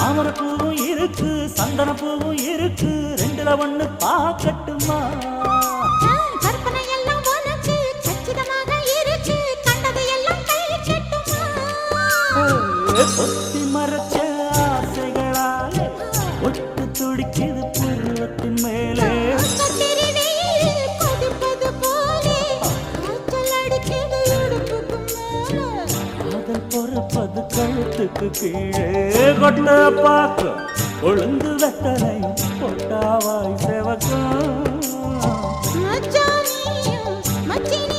தாமரை பூவும் இருக்கு சந்தன பூவும் இருக்கு ரெண்டுல ஒண்ணு பாக்கட்டுமா கற்பனை எல்லாம் உனக்கு சச்சிதமாக இருக்கு கண்டது எல்லாம் கை கட்டுமா பொத்தி மறைச்ச ஆசைகளாலே ஒட்டு துடிக்குது புருவத்தின் மேலே கொதிப்பது போலே காய்ச்சல் அடிக்குது இடுப்புக்கு மேலே காதல் பொறுப்பது கழுத்துக்கு கீழே கொட்ட பாக்கு ஒழுங்கு வெத்தனை பொட்டாவாய் செவக்கும் மச்சானியும் மச்சினி